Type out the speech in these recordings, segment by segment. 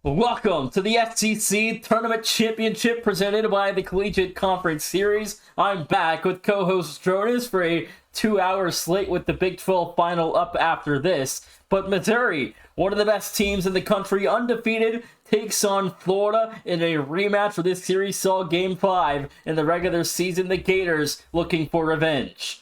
Welcome to the SCC Tournament Championship presented by the Collegiate Conference Series. I'm back with co-host Jonas for a 2-hour slate with the Big 12 final up after this. But Missouri, one of the best teams in the country, undefeated, takes on Florida in a rematch for this series. Saw Game 5 in the regular season. The Gators looking for revenge.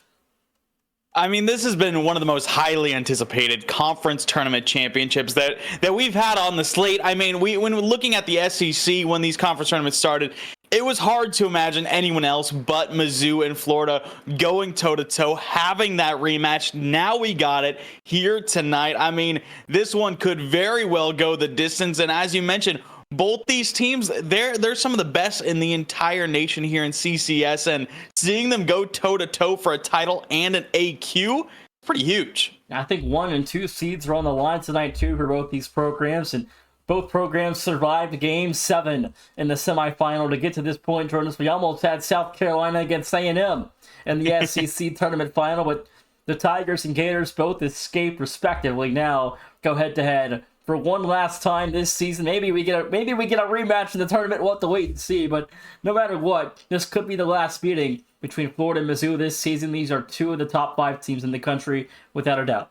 I mean, this has been one of the most highly anticipated conference tournament championships that we've had on the slate. I mean, when we're looking at the SEC when these conference tournaments started, it was hard to imagine anyone else but Mizzou and Florida going toe-to-toe, having that rematch. Now we got it here tonight. I mean, this one could very well go the distance. And as you mentioned, both these teams, they're some of the best in the entire nation here in CCS, and seeing them go toe-to-toe for a title and an AQ, pretty huge. I think 1 and 2 seeds are on the line tonight, too, for both these programs, and both programs survived Game 7 in the semifinal to get to this point, Jordan. We almost had South Carolina against A&M in the SEC tournament final, but the Tigers and Gators both escaped respectively. Now go head-to-head for one last time this season. Maybe we get a rematch in the tournament. We'll have to wait and see. But no matter what, this could be the last meeting between Florida and Mizzou this season. These are two of the top 5 teams in the country, without a doubt.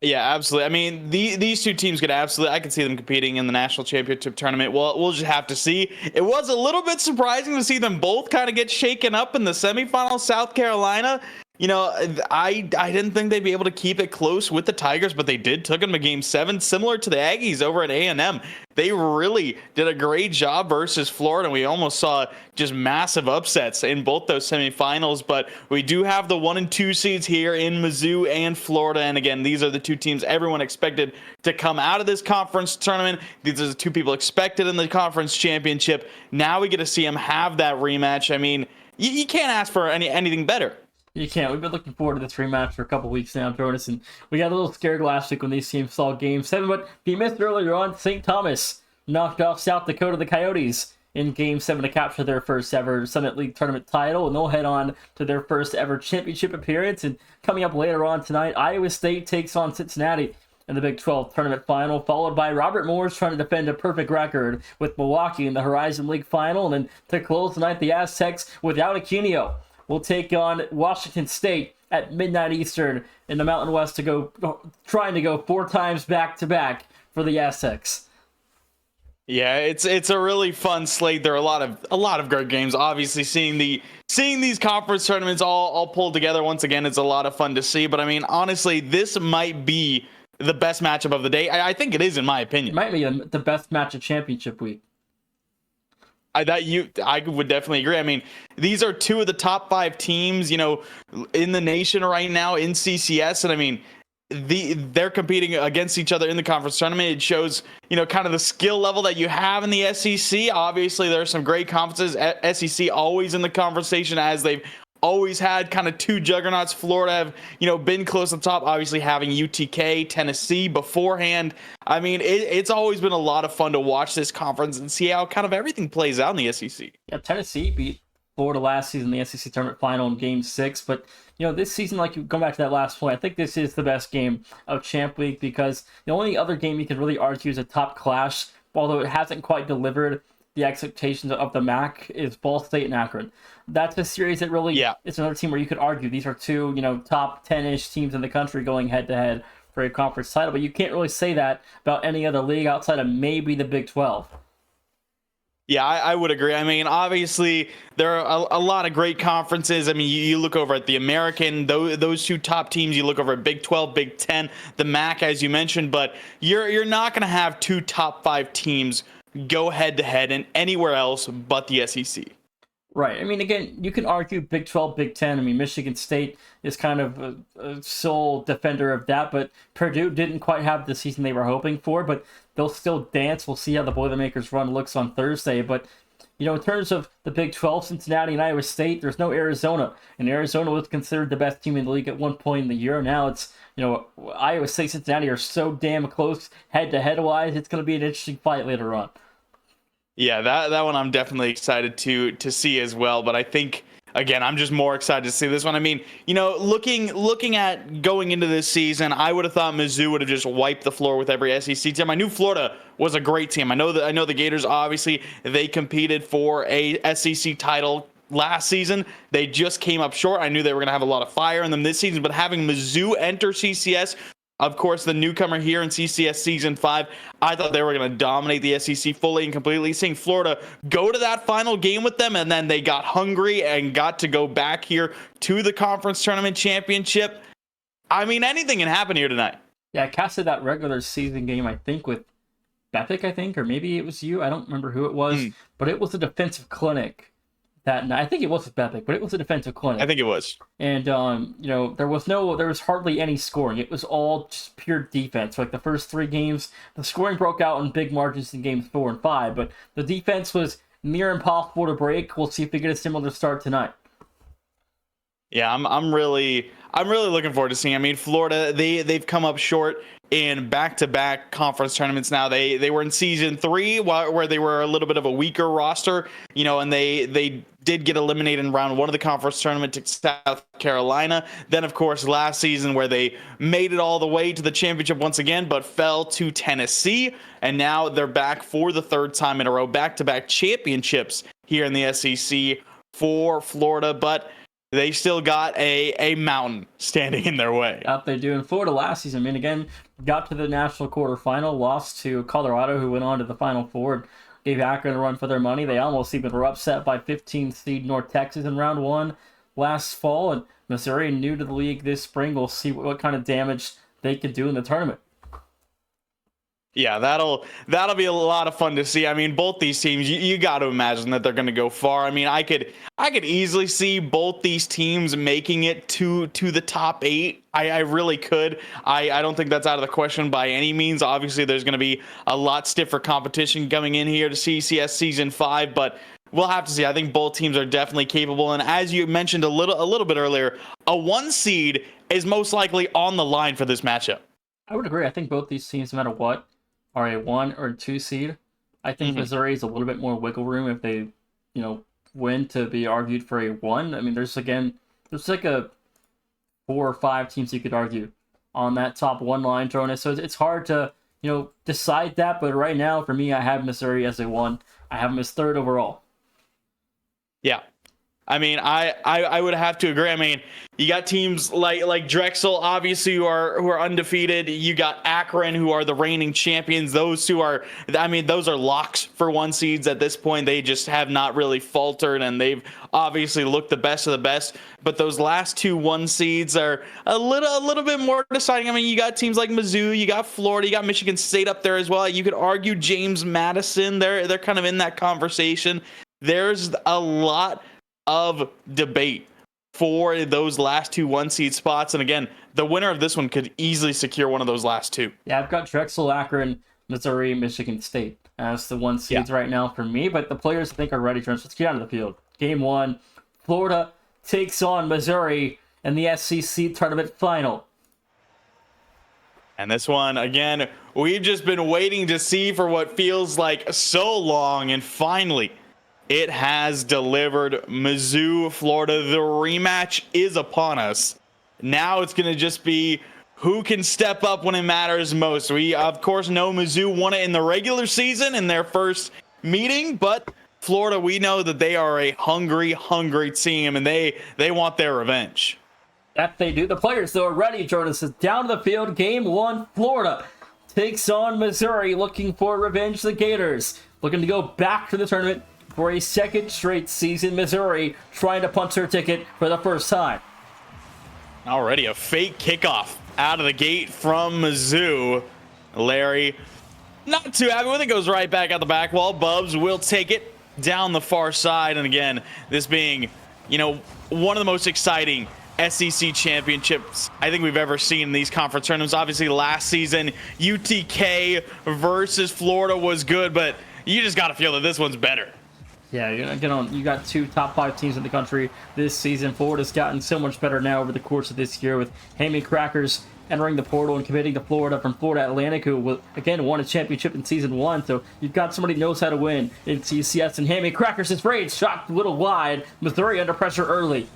Yeah, absolutely. I mean, these two teams could absolutely, I could see them competing in the national championship tournament. Well, we'll just have to see. It was a little bit surprising to see them both kind of get shaken up in the semifinals. South Carolina, you know, I didn't think they'd be able to keep it close with the Tigers, but they did. Took them to Game 7, similar to the Aggies over at A&M. They really did a great job versus Florida. We almost saw just massive upsets in both those semifinals, but we do have the 1 and 2 seeds here in Mizzou and Florida. And again, these are the two teams everyone expected to come out of this conference tournament. These are the two people expected in the conference championship. Now we get to see them have that rematch. I mean, you can't ask for anything better. You can't. We've been looking forward to this rematch for a couple weeks now, Jonas, and we got a little scared last week when these teams saw Game 7, but if you missed earlier on, St. Thomas knocked off South Dakota, the Coyotes, in Game 7 to capture their first ever Summit League tournament title, and they'll head on to their first ever championship appearance. And coming up later on tonight, Iowa State takes on Cincinnati in the Big 12 tournament final, followed by Robert Morris trying to defend a perfect record with Milwaukee in the Horizon League final. And then to close tonight, the Aztecs without Aquino will take on Washington State at midnight Eastern in the Mountain West trying to go 4 times back-to-back for the Aztecs. Yeah, it's a really fun slate. There are a lot of great games. Obviously, seeing these conference tournaments all pulled together once again, it's a lot of fun to see. But I mean, honestly, this might be the best matchup of the day. I think it is, in my opinion. It might be the best match of championship week. I would definitely agree. I mean, these are two of the top 5 teams, you know, in the nation right now in CCS, and I mean, they're competing against each other in the conference tournament. It shows, you know, kind of the skill level that you have in the SEC. Obviously, there are some great conferences. SEC always in the conversation, as they've always had kind of 2 juggernauts. Florida have, you know, been close to the top, obviously having UTK, Tennessee beforehand. I mean, it's always been a lot of fun to watch this conference and see how kind of everything plays out in the SEC. Yeah, Tennessee beat Florida last season in the SEC tournament final in Game 6, but you know, this season, like you go back to that last point, I think this is the best game of Champ Week, because the only other game you can really argue is a top clash, although it hasn't quite delivered the expectations of the MAC, is Ball State and Akron. That's a series that really, it's another team where you could argue these are two, you know, top 10-ish teams in the country going head-to-head for a conference title, but you can't really say that about any other league outside of maybe the Big 12. Yeah, I would agree. I mean, obviously, there are a lot of great conferences. I mean, you look over at the American, those 2 top teams. You look over at Big 12, Big 10, the MAC, as you mentioned. But you're not going to have 2 top 5 teams go head-to-head in anywhere else but the SEC. Right. I mean, again, you can argue Big 12, Big 10. I mean, Michigan State is kind of a sole defender of that, but Purdue didn't quite have the season they were hoping for, but they'll still dance. We'll see how the Boilermakers run looks on Thursday. But, you know, in terms of the Big 12, Cincinnati and Iowa State, there's no Arizona. And Arizona was considered the best team in the league at one point in the year. Now it's, you know, Iowa State, Cincinnati are so damn close head-to-head wise. It's going to be an interesting fight later on. Yeah, that one I'm definitely excited to see as well. But I think Again, I'm just more excited to see this one. I mean, looking at going into this season, I would have thought Mizzou would have just wiped the floor with every SEC team. I knew Florida was a great team. I know the Gators, obviously they competed for a SEC title last season. They just came up short. I knew they were going to have a lot of fire in them this season, but having Mizzou enter CCS, of course, the newcomer here in CCS Season 5, I thought they were going to dominate the SEC fully and completely. Seeing Florida go to that final game with them, and then they got hungry and got to go back here to the conference tournament championship. I mean, anything can happen here tonight. Yeah, I casted that regular season game, I think, with Bepic, or maybe it was you. I don't remember who it was, but it was a defensive clinic that night. I think it was with Bepic, but it was a defensive clinic. I think it was. And, there was hardly any scoring. It was all just pure defense. Like the first 3 games, the scoring broke out in big margins in games 4 and 5, but the defense was near impossible to break. We'll see if we get a similar start tonight. Yeah, I'm really looking forward to seeing. I mean, Florida, they've come up short in back-to-back conference tournaments now. They were in Season 3 where they were a little bit of a weaker roster, and they did get eliminated in round 1 of the conference tournament to South Carolina. Then, of course, last season where they made it all the way to the championship once again, but fell to Tennessee. And now they're back for the 3rd time in a row, back-to-back championships here in the SEC for Florida. But they still got a mountain standing in their way. Out they do in Florida last season. I mean, again, got to the national quarterfinal, lost to Colorado, who went on to the Final Four, and gave Akron a run for their money. They almost even were upset by 15th seed North Texas in round 1 last fall. And Missouri, new to the league this spring, we'll see what kind of damage they can do in the tournament. Yeah, that'll be a lot of fun to see. I mean, both these teams, you got to imagine that they're going to go far. I mean, I could easily see both these teams making it to the top 8. I really could. I don't think that's out of the question by any means. Obviously, there's going to be a lot stiffer competition coming in here to CCS Season 5, but we'll have to see. I think both teams are definitely capable. And as you mentioned a little bit earlier, a 1 seed is most likely on the line for this matchup. I would agree. I think both these teams, no matter what, are a 1 or 2 seed. I think Missouri is a little bit more wiggle room if they, win to be argued for a 1. I mean, there's like a 4 or 5 teams you could argue on that top 1 line, Jonas. So it's hard to, decide that. But right now, for me, I have Missouri as a 1. I have them as 3rd overall. Yeah. I mean, I would have to agree. I mean, you got teams like Drexel, obviously, who are undefeated. You got Akron, who are the reigning champions. Those two are, those are locks for 1 seeds at this point. They just have not really faltered, and they've obviously looked the best of the best. But those last 2 1 seeds are a little bit more deciding. I mean, you got teams like Mizzou, you got Florida, you got Michigan State up there as well. You could argue James Madison. They're kind of in that conversation. There's a lot of debate for those last 2 1 seed spots. And again, the winner of this one could easily secure one of those last 2. Yeah, I've got Drexel, Akron, Missouri, Michigan State as the 1 seeds right now for me. But the players I think are ready. Let's get onto the field. Game 1, Florida takes on Missouri in the SEC tournament final. And this one, again, we've just been waiting to see for what feels like so long, and finally, it has delivered. Mizzou, Florida, the rematch is upon us. Now it's going to just be who can step up when it matters most. We, of course, know Mizzou won it in the regular season in their first meeting, but Florida, we know that they are a hungry, hungry team, and they want their revenge. That they do. The players, though, are ready. Jonas is down to the field. Game 1, Florida takes on Missouri, looking for revenge. The Gators looking to go back to the tournament for a 2nd straight season. Missouri trying to punch their ticket for the first time. Already a fake kickoff out of the gate from Mizzou. Larry, not too happy with it. Goes right back out the back wall. Bubs will take it down the far side. And again, this being, one of the most exciting SEC championships I think we've ever seen in these conference tournaments. Obviously, last season, UTK versus Florida was good, but you just got to feel that this one's better. Yeah, you got 2 top 5 teams in the country this season. Florida's gotten so much better now over the course of this year with Hammy Crackers entering the portal and committing to Florida from Florida Atlantic, who, again, won a championship in Season 1. So you've got somebody who knows how to win in CCS. And Hammy Crackers is raid, shot a little wide. Missouri under pressure early.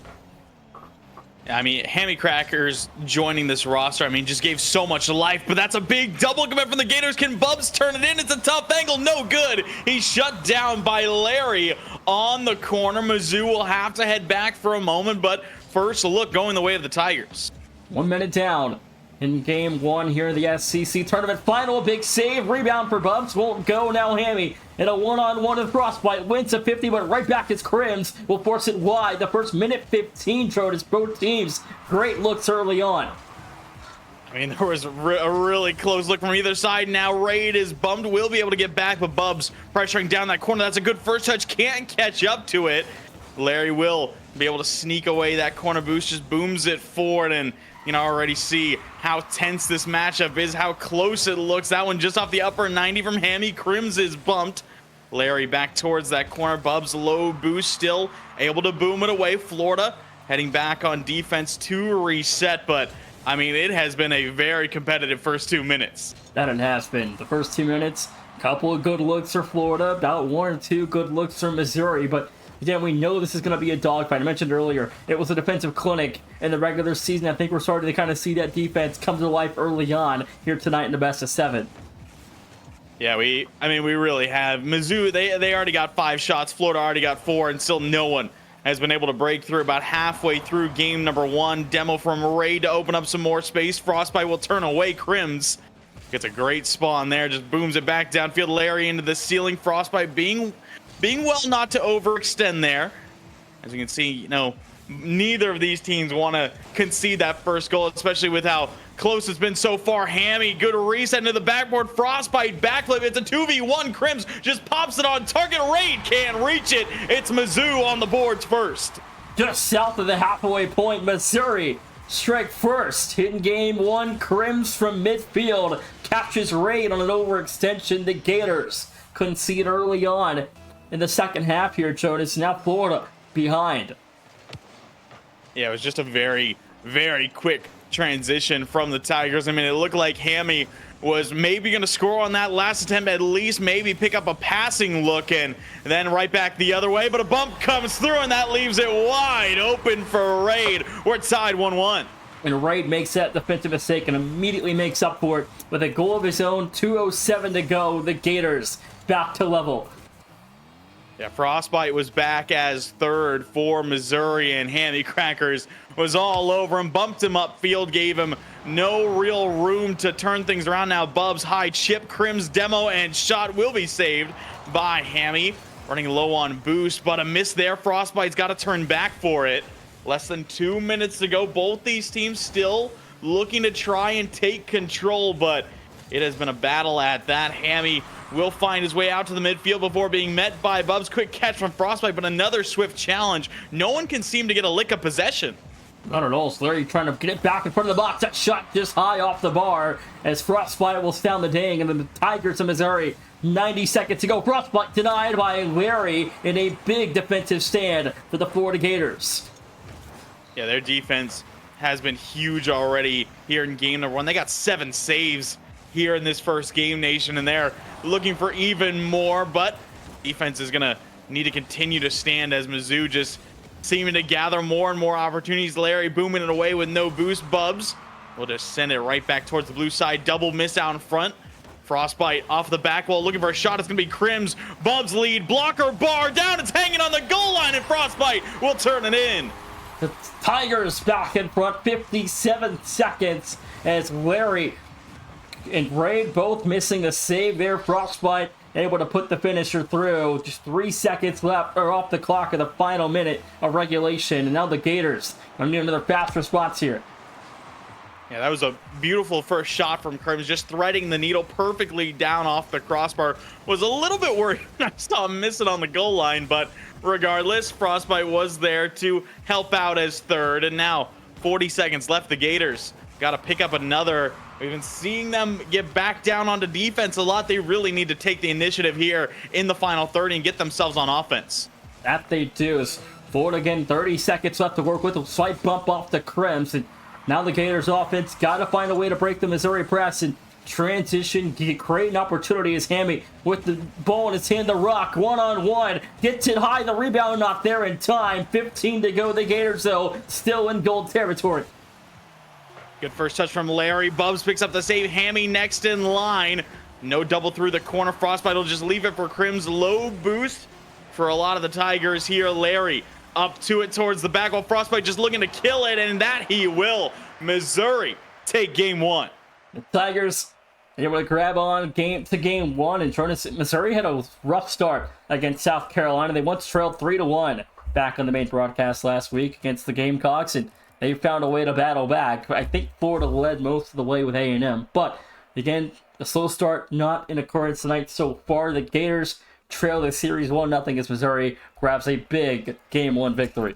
I mean, Hammy Crackers joining this roster, I mean, just gave so much life, but that's a big double commit from the Gators. Can Bubs turn it in? It's a tough angle. No good. He's shut down by Larry on the corner. Mizzou will have to head back for a moment, but first look going the way of the Tigers. 1 minute down in game 1 here in the SCC tournament final. Big save, rebound for Bubs. Won't go now. Hammy in a one-on-one with Frostbite wins a 50, but right back is Crims. Will force it wide. The first minute 15 showed as both teams great looks early on. I mean, there was a really close look from either side. Now Raid is bummed. Will be able to get back, but Bubs pressuring down that corner. That's a good first touch. Can't catch up to it. Larry will be able to sneak away that corner boost. Just booms it forward, and you know, already see how tense this matchup is, how close it looks. That one just off the upper 90 from Hammy. Crims is bumped. Larry back towards that corner. Bubs low boost, still able to boom it away. Florida heading back on defense to reset, but I mean, it has been a very competitive first 2 minutes. That it has been. The first 2 minutes, couple of good looks for Florida, about 1 or 2 good looks for Missouri, but again, we know this is going to be a dogfight. I mentioned earlier, it was a defensive clinic in the regular season. I think we're starting to kind of see that defense come to life early on here tonight in the best of 7. Yeah, we really have. Mizzou, they already got 5 shots. Florida already got 4, and still no one has been able to break through. About halfway through game number 1. Demo from Ray to open up some more space. Frostbite will turn away. Crims gets a great spawn there. Just booms it back downfield. Larry into the ceiling. Frostbite being well not to overextend there. As you can see, you know, neither of these teams want to concede that first goal, especially with how close it's been so far. Hammy, good reset into the backboard. Frostbite backflip. It's a 2v1. Crims just pops it on target. Raid can't reach it. It's Mizzou on the boards first. Just south of the halfway point, Missouri strike first in game 1. Crims from midfield captures Raid on an overextension. The Gators concede early on in the second half here, Jonas. Now Florida behind. Yeah, it was just a very, very quick transition from the Tigers. I mean, it looked like Hammy was maybe going to score on that last attempt, at least maybe pick up a passing look, and then right back the other way. But a bump comes through, and that leaves it wide open for Raid. We're tied 1-1. And Raid makes that defensive mistake and immediately makes up for it with a goal of his own. 2:07 to go. The Gators back to level. Yeah, Frostbite was back as third for Missouri, and Hammy Crackers was all over him, bumped him upfield, gave him no real room to turn things around. Now Bubs high chip, Crims demo, and shot will be saved by Hammy. Running low on boost, but a miss there. Frostbite's got to turn back for it. Less than 2 minutes to go. Both these teams still looking to try and take control, but it has been a battle at that. Hammy will find his way out to the midfield before being met by Bubs. Quick catch from Frostbite, but another swift challenge. No one can seem to get a lick of possession. Not at all. Larry trying to get it back in front of the box. That shot just high off the bar as Frostbite will sound the ding. And then the Tigers of Missouri, 90 seconds to go. Frostbite denied by Larry in a big defensive stand for the Florida Gators. Yeah, their defense has been huge already here in game number 1. They got 7 saves here in this first game, Nation, and they're looking for even more, but defense is gonna need to continue to stand as Mizzou just seeming to gather more and more opportunities. Larry booming it away with no boost. Bubs will just send it right back towards the blue side. Double miss out in front. Frostbite off the back wall looking for a shot. It's gonna be Crims. Bubs lead, blocker bar down. It's hanging on the goal line, and Frostbite will turn it in. The Tigers back in front, 57 seconds as Larry and Raid both missing a save there. Frostbite able to put the finisher through. Just 3 seconds left or off the clock of the final minute of regulation. And now the Gators are need another fast response here. Yeah, that was a beautiful first shot from Crims, just threading the needle perfectly down off the crossbar. Was a little bit worried I saw him miss it on the goal line, but regardless, Frostbite was there to help out as third. And now 40 seconds left. The Gators got to pick up another. We've been seeing them get back down onto defense a lot. They really need to take the initiative here in the final 30 and get themselves on offense. That they do. Is Florida again, 30 seconds left to work with. A slight bump off the Crims. And Now the Gators offense got to find a way to break the Missouri press and transition, create an opportunity as Hammy with the ball in his hand, the rock, one-on-one, gets it high, the rebound not there in time. 15 to go, the Gators though, still in gold territory. Good first touch from Larry. Bubs picks up the save. Hammy next in line. No double through the corner. Frostbite will just leave it for Crim's. Low boost for a lot of the Tigers here. Larry up to it towards the back while Frostbite just looking to kill it, and that he will. Missouri take game one. The Tigers able to grab on game one, and Missouri had a rough start against South Carolina. They once trailed 3-1 back on the main broadcast last week against the Gamecocks, and they found a way to battle back. I think Florida led most of the way with A&M, but again, a slow start not in occurrence tonight so far. The Gators trail the series 1-0 as Missouri grabs a big game one victory.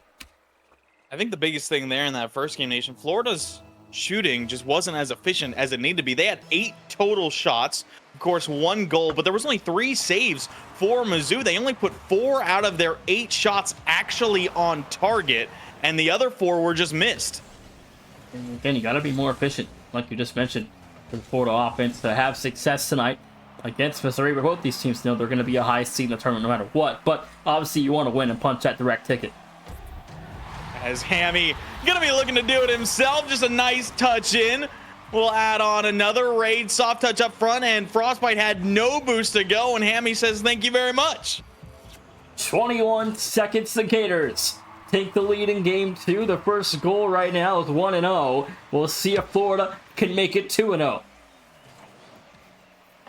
I think the biggest thing there in that first game, Nation, Florida's shooting just wasn't as efficient as it needed to be. They had 8 total shots, of course 1 goal, but there was only 3 saves for Mizzou. They only put 4 out of their 8 shots actually on target, and the other 4 were just missed. And again, you got to be more efficient, like you just mentioned, for the Florida offense to have success tonight against Missouri. But both these teams know they're going to be a high seed in the tournament no matter what. But obviously, you want to win and punch that direct ticket. As Hammy gonna be looking to do it himself, just a nice touch in. We'll add on another raid, soft touch up front, and Frostbite had no boost to go, and Hammy says thank you very much. 21 seconds, the Gators take the lead in game 2. The first goal right now is 1-0. We'll see if Florida can make it 2-0.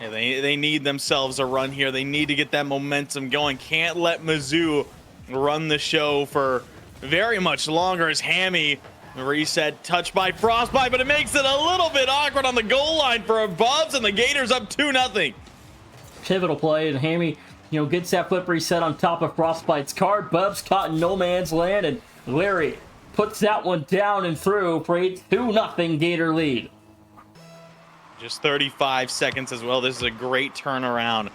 Yeah, they need themselves a run here. They need to get that momentum going. Can't let Mizzou run the show for very much longer as Hammy reset, touched by Frostbite, but it makes it a little bit awkward on the goal line for Bubs, and the Gators up 2-0. Pivotal play, and Hammy, gets that flip reset on top of Frostbite's card. Bubs caught in no man's land, and Larry puts that one down and through for a 2-0 Gator lead. Just 35 seconds as well. This is a great turnaround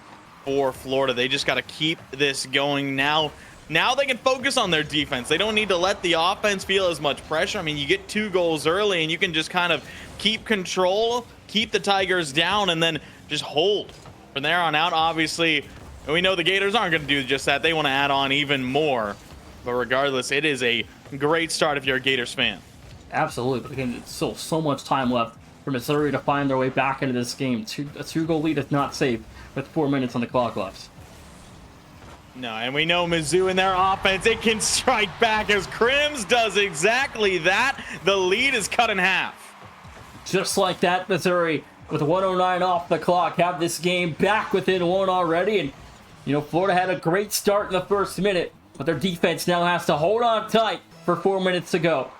for Florida. They just got to keep this going now. Now they can focus on their defense. They don't need to let the offense feel as much pressure. I mean, you get 2 goals early, and you can just kind of keep control, keep the Tigers down, and then just hold. From there on out, obviously, we know the Gators aren't going to do just that. They want to add on even more. But regardless, it is a great start if you're a Gators fan. Absolutely. But again, it's still so much time left for Missouri to find their way back into this game. A 2-goal lead is not safe with 4 minutes on the clock left. No, and we know Mizzou in their offense, it can strike back as Crims does exactly that. The lead is cut in half. Just like that, Missouri, with 1:09 off the clock, have this game back within 1 already. And, Florida had a great start in the first minute, but their defense now has to hold on tight for 4 minutes to go.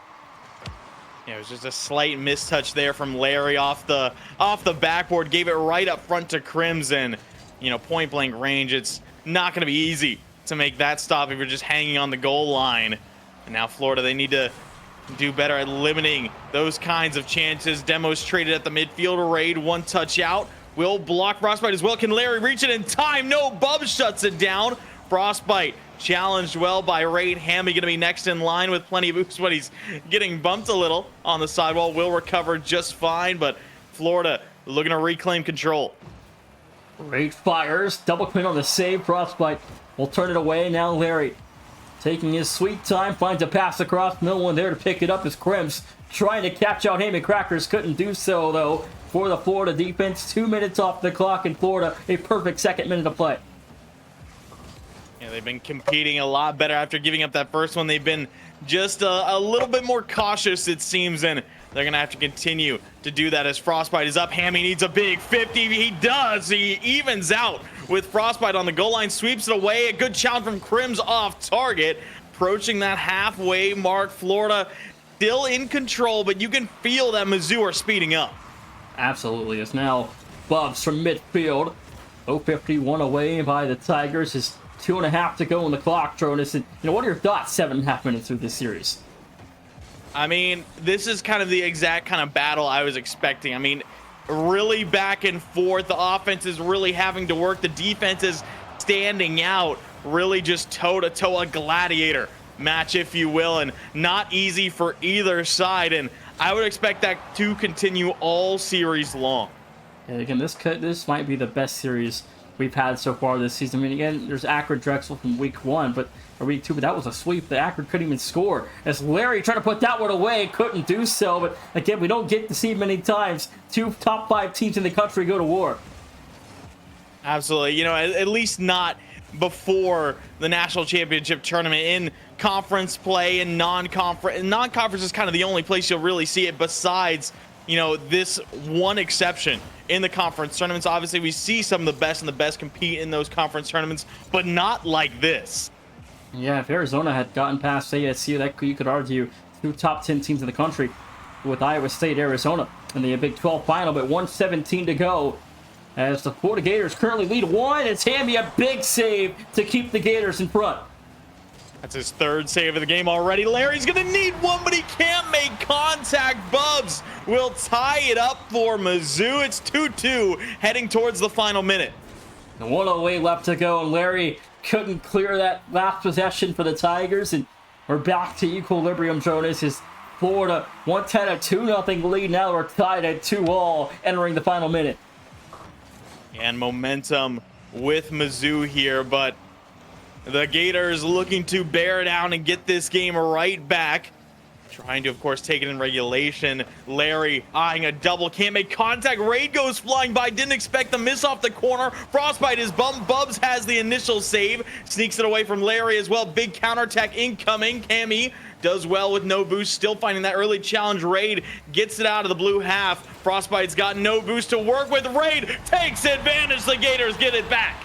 Yeah, it was just a slight mistouch there from Larry off the backboard, gave it right up front to Crims, and, point blank range. It's not going to be easy to make that stop if you're just hanging on the goal line. And now Florida, they need to do better at limiting those kinds of chances. Demonstrated at the midfield. Raid, 1 touch out. Will block Frostbite as well. Can Larry reach it in time? No, Bub shuts it down. Frostbite challenged well by Raid. Hammy going to be next in line with plenty of oops, but he's getting bumped a little on the sidewall. Will recover just fine, but Florida looking to reclaim control. Raid fires, double pin on the save. Frostbite will turn it away. Now Larry, taking his sweet time, finds a pass across. No one there to pick it up as Crims trying to catch out Hammy Crackers. Couldn't do so, though, for the Florida defense. 2 minutes off the clock in Florida. A perfect second minute of play. Yeah, they've been competing a lot better after giving up that first one. They've been just a little bit more cautious, it seems, and they're going to have to continue to do that as Frostbite is up. Hammy needs a big 50. He does. He evens out with Frostbite on the goal line, sweeps it away. A good challenge from Crims off target. Approaching that halfway mark. Florida still in control, but you can feel that Mizzou are speeding up. Absolutely. It's now Bubs from midfield. 0:51 away by the Tigers. Is 2.5 to go on the clock, Jonas. And, what are your thoughts 7.5 minutes through this series? I mean, this is kind of the exact kind of battle I was expecting. I mean, really back and forth. The offense is really having to work. The defense is standing out. Really just toe-to-toe, a gladiator match, if you will, and not easy for either side. And I would expect that to continue all series long. And again, this might be the best series we've had so far this season. I mean, again, there's Akron Drexel from week 1, or week 2, but that was a sweep. The Akron couldn't even score. As Larry tried to put that one away, couldn't do so. But again, we don't get to see many times 2 top 5 teams in the country go to war. Absolutely. You know, at least not before the national championship tournament. In conference play and non-conference. Non-conference is kind of the only place you'll really see it, besides, you know, this one exception in the conference tournaments. Obviously, we see some of the best and the best compete in those conference tournaments, but not like this. Yeah, if Arizona had gotten past ASU, that you could argue 2 top 10 teams in the country with Iowa State, Arizona in the Big 12 final, but 1:17 to go. As the Florida Gators currently lead 1, it's Hammy a big save to keep the Gators in front. That's his 3rd save of the game already. Larry's going to need one, but he can't make contact. Bubs will tie it up for Mizzou. It's 2-2 heading towards the final minute. And 1:08 left to go, and Larry couldn't clear that last possession for the Tigers, and we're back to equilibrium, Jonas. Is Florida once had a 2-0 lead, now we're tied at 2-all entering the final minute. And momentum with Mizzou here, but the Gators looking to bear down and get this game right back. Trying to, of course, take it in regulation. Larry eyeing a double, can't make contact. Raid goes flying by, didn't expect the miss off the corner. Frostbite is bum. Bubs has the initial save, sneaks it away from Larry as well. Big counterattack incoming. Cammy does well with no boost, still finding that early challenge. Raid gets it out of the blue half. Frostbite's got no boost to work with. Raid takes advantage. The Gators get it back.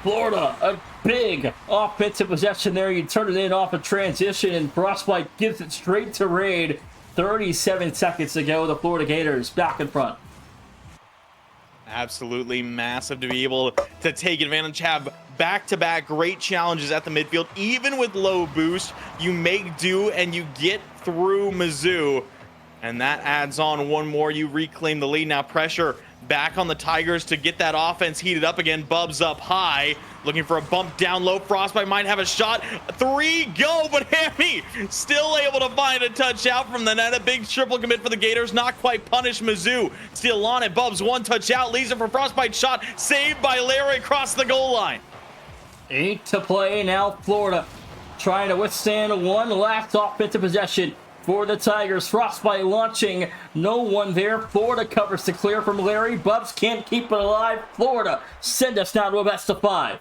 Florida, a big offensive possession there. You turn it in off a transition, and Frostbite gives it straight to Raid. 37 seconds to go. The Florida Gators back in front. Absolutely massive to be able to take advantage, have back-to-back great challenges at the midfield. Even with low boost, you make do and you get through Mizzou. And that adds on one more. You reclaim the lead. Now pressure back on the Tigers to get that offense heated up again. Bubs up high, looking for a bump down low. Frostbite might have a shot. 3 go, but Hammy still able to find a touch out from the net. A big triple commit for the Gators. Not quite punished Mizzou. Still on it. Bubs 1 touch out. Leaves it for Frostbite. Shot saved by Larry across the goal line. 8 to play now. Florida trying to withstand one last offensive possession for the Tigers. Frostbite launching, no one there. Florida covers to clear from Larry. Bubs can't keep it alive. Florida send us now to a best of 5.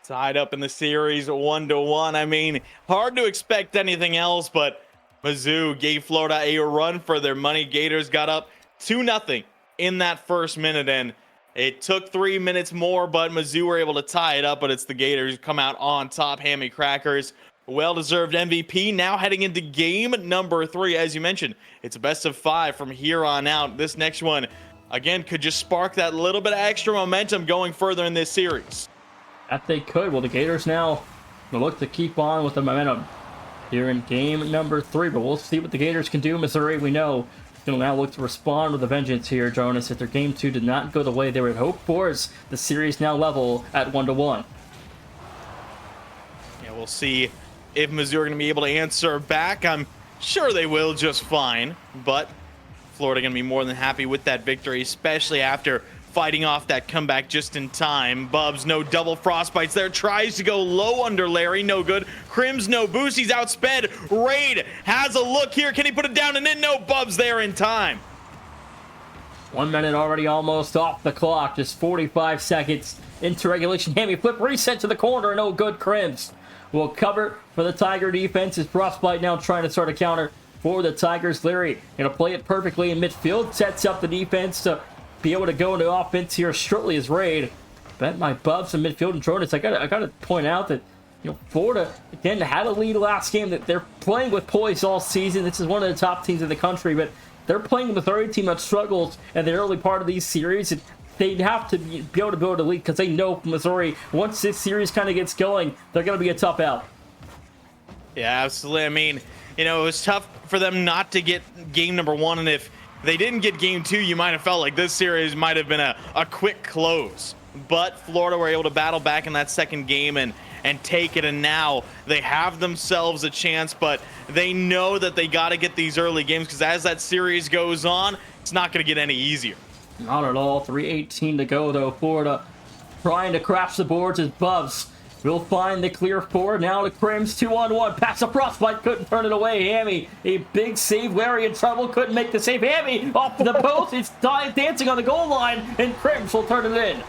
Tied up in the series 1-1. I mean, hard to expect anything else, but Mizzou gave Florida a run for their money. Gators got up 2-0 in that first minute, and it took 3 minutes more, but Mizzou were able to tie it up, but it's the Gators who come out on top. Hammy Crackers, well-deserved MVP. Now heading into game number 3. As you mentioned, it's a best of 5 from here on out. This next one, again, could just spark that little bit of extra momentum going further in this series. That they could. Well, the Gators now will look to keep on with the momentum here in game number 3, but we'll see what the Gators can do. Missouri, we know, will now look to respond with a vengeance here, Jonas. If their game 2 did not go the way they would hope for, as the series now level at 1-1. Yeah, we'll see if Mizzou are going to be able to answer back. I'm sure they will just fine, but Florida going to be more than happy with that victory, especially after fighting off that comeback just in time. Bubs, no double Frostbites there. Tries to go low under Larry. No good. Crims, no boost. He's outsped. Raid has a look here. Can he put it down and in? No. Bubs there in time. 1 minute already almost off the clock. Just 45 seconds into regulation. Hammy flip reset to the corner. No good. Crims will cover for the Tiger defense. Is Frostbite now trying to start a counter for the Tigers. Larry going to play it perfectly in midfield. Sets up the defense to be able to go into offense here shortly as Raid. Bet my Bubs in midfield and Jonas. I gotta point out that, you know, Florida again had a lead last game. That they're playing with poise all season. This is one of the top teams in the country, but they're playing with a Missouri team that struggles in the early part of these series. And they'd have to be able to build a lead because they know Missouri, once this series kind of gets going, they're going to be a tough out. Yeah, absolutely. I mean, you know, it was tough for them not to get game number 1, and if they didn't get game 2, you might have felt like this series might have been a quick close. But Florida were able to battle back in that second game and and take it, and now they have themselves a chance, but they know that they got to get these early games, because as that series goes on, it's not going to get any easier. Not at all. 3:18 to go, though. Florida trying to crash the boards as Bubs will find the clear forward. Now to Crims, 2-on-1. Pass to Frostbite, couldn't turn it away. Hammy, a big save. Larry in trouble, couldn't make the save. Hammy off the post. It's dancing on the goal line, and Crims will turn it in.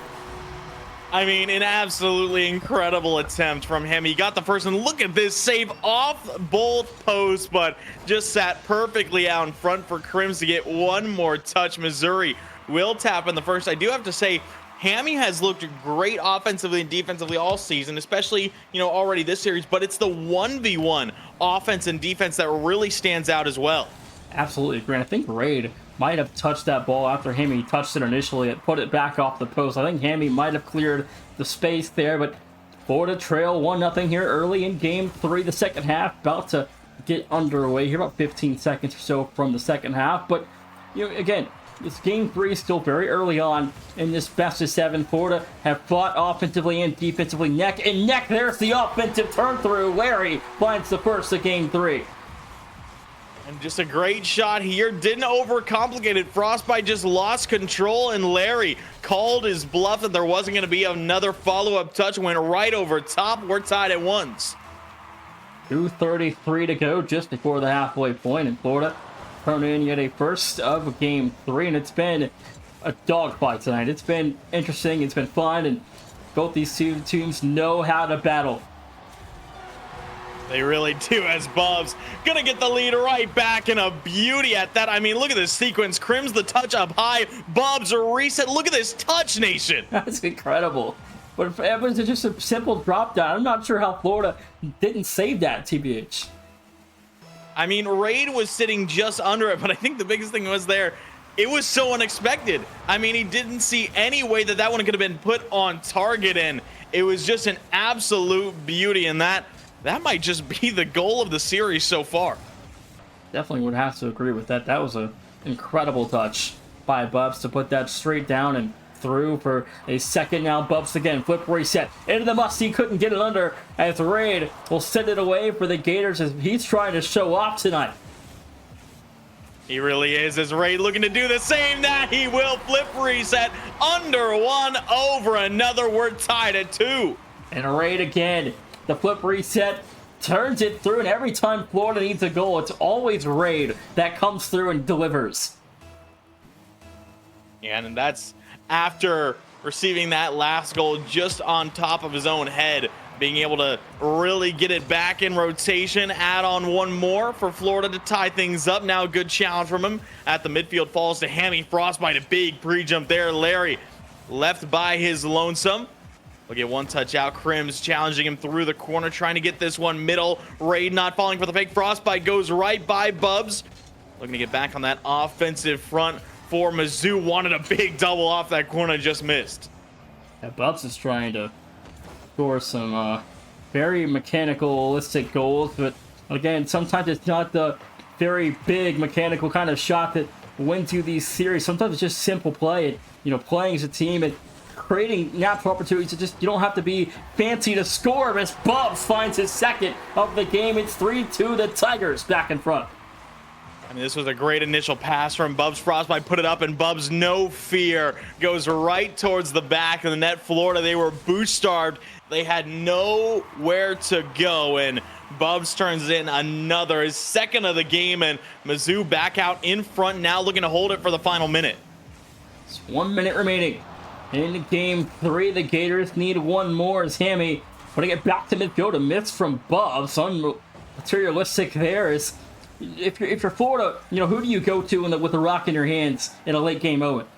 I mean, an absolutely incredible attempt from him. He got the first, and look at this save off both posts, but just sat perfectly out in front for Crims to get one more touch. Missouri will tap in the first. I do have to say, Hammy has looked great offensively and defensively all season, especially, already this series, but it's the 1v1 offense and defense that really stands out as well. Absolutely, Grant. I think Raid might have touched that ball after Hammy touched it initially. It put it back off the post. I think Hammy might have cleared the space there, but Florida trail 1-0 here early in game 3, the second half. About to get underway here, about 15 seconds or so from the second half. But, again, this game 3 is still very early on in this best of 7. Florida have fought offensively and defensively neck and neck. There's the offensive turn through. Larry finds the first of game 3. And just a great shot here. Didn't overcomplicate it. Frostbite just lost control, and Larry called his bluff that there wasn't going to be another follow-up touch. Went right over top. We're tied at 1s. 2:33 to go just before the halfway point, and Florida turn in yet a first of game 3, and it's been a dogfight tonight. It's been interesting. It's been fun, and both these two teams know how to battle. They really do, as Bubs gonna get the lead right back, and a beauty at that. I mean, look at this sequence. Crims the touch up high. Bubs a reset. Look at this touch, Nation. That's incredible. But if Evans is just a simple drop down, I'm not sure how Florida didn't save that, TBH. I mean, Raid was sitting just under it, but I think the biggest thing was there, it was so unexpected. I mean, he didn't see any way that one could have been put on target, and it was just an absolute beauty, and that might just be the goal of the series so far. Definitely would have to agree with that. That was an incredible touch by Bubs to put that straight down and through for a second. Now Bubs again, flip reset into the must-see, couldn't get it under, as Raid will send it away for the Gators as he's trying to show off tonight. He really is, as Raid looking to do the same. That he will flip reset under one, over another. We're tied at 2. And Raid again, the flip reset turns it through, and every time Florida needs a goal, it's always Raid that comes through and delivers. Yeah, and that's after receiving that last goal just on top of his own head, being able to really get it back in rotation, add on one more for Florida to tie things up. Now a good challenge from him at the midfield, falls to Hammy. Frostbite, a big pre-jump there. Larry left by his lonesome. Look at one touch out. Crims challenging him through the corner, trying to get this one middle. Raid not falling for the fake. Frostbite goes right by Bubs. Looking to get back on that offensive front for Mizzou. Wanted a big double off that corner, just missed. Yeah, Bubs is trying to score some very mechanicalistic goals, but again, sometimes it's not the very big mechanical kind of shot that wins you these series. Sometimes it's just simple play, and, playing as a team and creating natural opportunities. You don't have to be fancy to score, as Bubs finds his second of the game. It's 3-2, the Tigers back in front. I mean, this was a great initial pass from Bubs. Frostbite put it up, and Bubs, no fear, goes right towards the back of the net. Florida, they were boot-starved. They had nowhere to go, and Bubs turns in another, his second of the game, and Mizzou back out in front now, looking to hold it for the final minute. It's 1 minute remaining in game 3. The Gators need one more as Hammy putting it back to midfield. A miss from Bubs. Unmaterialistic there. Is if you're Florida, who do you go to with the rock in your hands in a late game moment?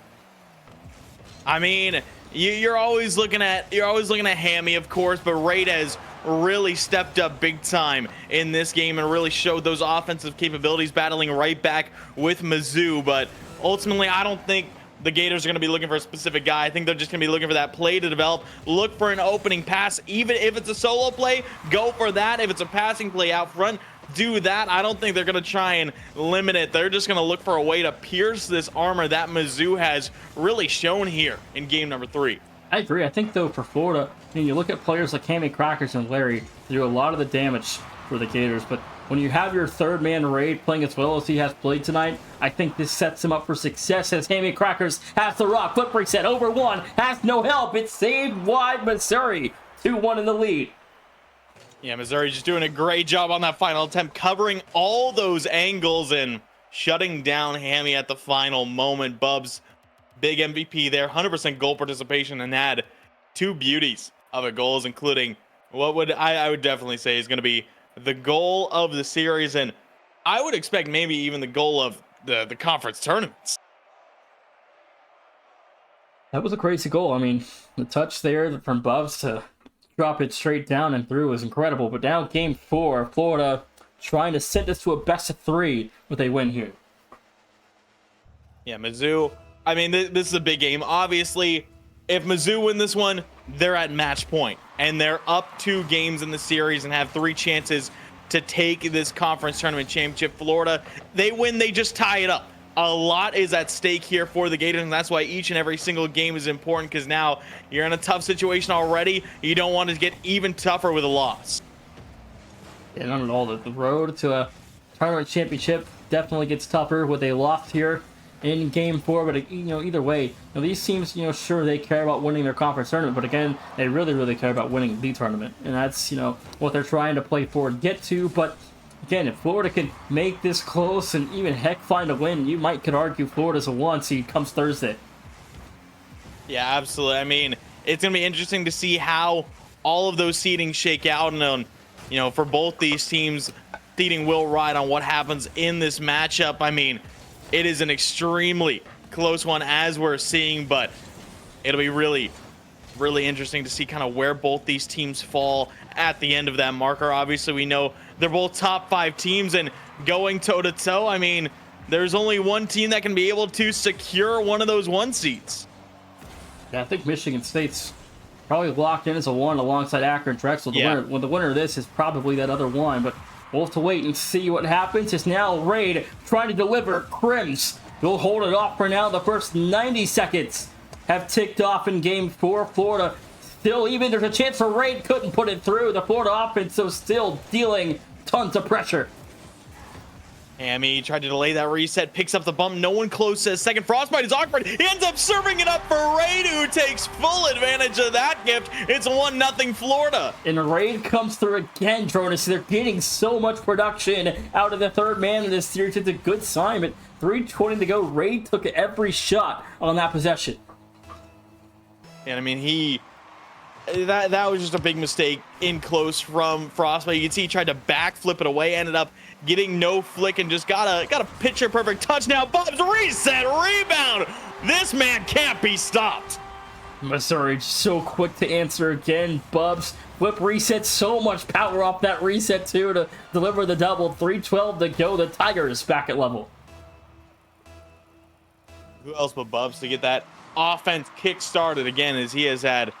I mean, you're always looking at Hammy, of course, but Raid has really stepped up big time in this game and really showed those offensive capabilities, battling right back with Mizzou. But ultimately, I don't think the Gators are going to be looking for a specific guy. I think they're just going to be looking for that play to develop. Look for an opening pass. Even if it's a solo play, go for that. If it's a passing play out front, do that. I don't think they're going to try and limit it. They're just going to look for a way to pierce this armor that Mizzou has really shown here in game number 3. I agree. I think though for Florida, you look at players like Hammy Crackers and Larry, they do a lot of the damage for the Gators. But when you have your third man Raid playing as well as he has played tonight, I think this sets him up for success as Hammy Crackers has the rock. Flip reset over one, has no help. It's saved wide Missouri. 2-1 in the lead. Yeah, Missouri just doing a great job on that final attempt, covering all those angles and shutting down Hammy at the final moment. Bubs, big MVP there, 100% goal participation, and had two beauties of a goals, including what would I would definitely say is going to be the goal of the series, and I would expect maybe even the goal of the conference tournaments. That was a crazy goal. I mean, the touch there from Bubs to drop it straight down and through was incredible. But now game 4, Florida trying to send us to a best of 3 with a win here. Yeah, Mizzou, I mean, this is a big game. Obviously, if Mizzou win this one, they're at match point, and they're up 2 games in the series and have 3 chances to take this conference tournament championship. Florida, they win, they just tie it up. A lot is at stake here for the Gators, and that's why each and every single game is important, because now you're in a tough situation already. You don't want to get even tougher with a loss. Yeah, not at all. The road to a tournament championship definitely gets tougher with a loss here in game 4. But either way, these teams, sure, they care about winning their conference tournament, but again, they really care about winning the tournament, and that's what they're trying to play forward, get to. But again, if Florida can make this close and even heck find a win, you could argue Florida's a 1 seed comes Thursday. Yeah, absolutely. I mean, it's going to be interesting to see how all of those seedings shake out. And, for both these teams, seeding will ride on what happens in this matchup. I mean, it is an extremely close one as we're seeing, but it'll be really interesting to see kind of where both these teams fall at the end of that marker. Obviously, we know they're both top 5 teams, and going toe-to-toe, I mean, there's only one team that can be able to secure one of those 1 seeds. Yeah, I think Michigan State's probably locked in as a 1 alongside Akron Drexel. The winner of this is probably that other 1, but we'll have to wait and see what happens. It's now Raid trying to deliver. Crims will hold it off for now. The first 90 seconds have ticked off in game 4. Florida still, even there's a chance for Raid, couldn't put it through. The Florida offense so still dealing tons of pressure. Hammy tried to delay that reset, picks up the bump. No one close says second. Frostbite is awkward. He ends up serving it up for Raid, who takes full advantage of that gift. It's 1-0 Florida. And Raid comes through again, Jonas. They're getting so much production out of the third man in this series. It's a good sign, but 3:20 to go. Raid took every shot on that possession. And I mean, that was just a big mistake in close from Frostbite. You can see he tried to backflip it away, ended up getting no flick, and just got a picture perfect touchdown. Bubs reset, rebound. This man can't be stopped. Missouri so quick to answer again. Bubs flip reset, so much power off that reset too to deliver the double. 3:12 to go. The Tigers back at level. Who else but Bubs to get that offense kick-started again, as he has had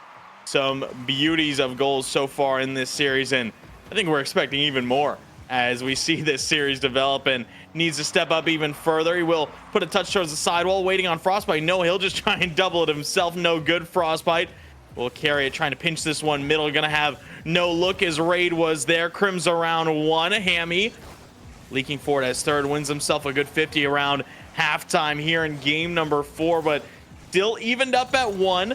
some beauties of goals so far in this series, and I think we're expecting even more as we see this series develop, and needs to step up even further. He will put a touch towards the sidewall, waiting on Frostbite. No, he'll just try and double it himself. No good. Frostbite will carry it, trying to pinch this one middle. Gonna have no look as Raid was there. Crims around 1. Hammy leaking forward as third, wins himself a good 50 around halftime here in game number 4, but still evened up at 1.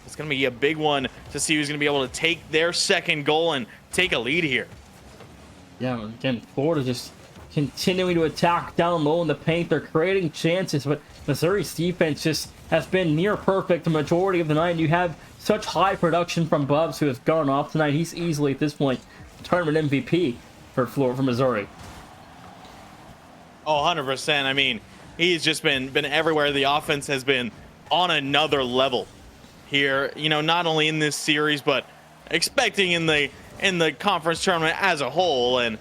It's going to be a big one to see who's going to be able to take their second goal and take a lead here. Yeah, again, Florida just continuing to attack down low in the paint. They're creating chances, but Missouri's defense just has been near perfect the majority of the night. You have such high production from Bubs, who has gone off tonight. He's easily, at this point, tournament MVP for Missouri. Oh, 100%. I mean, he's just been everywhere. The offense has been on another level here, not only in this series, but expecting in the conference tournament as a whole, and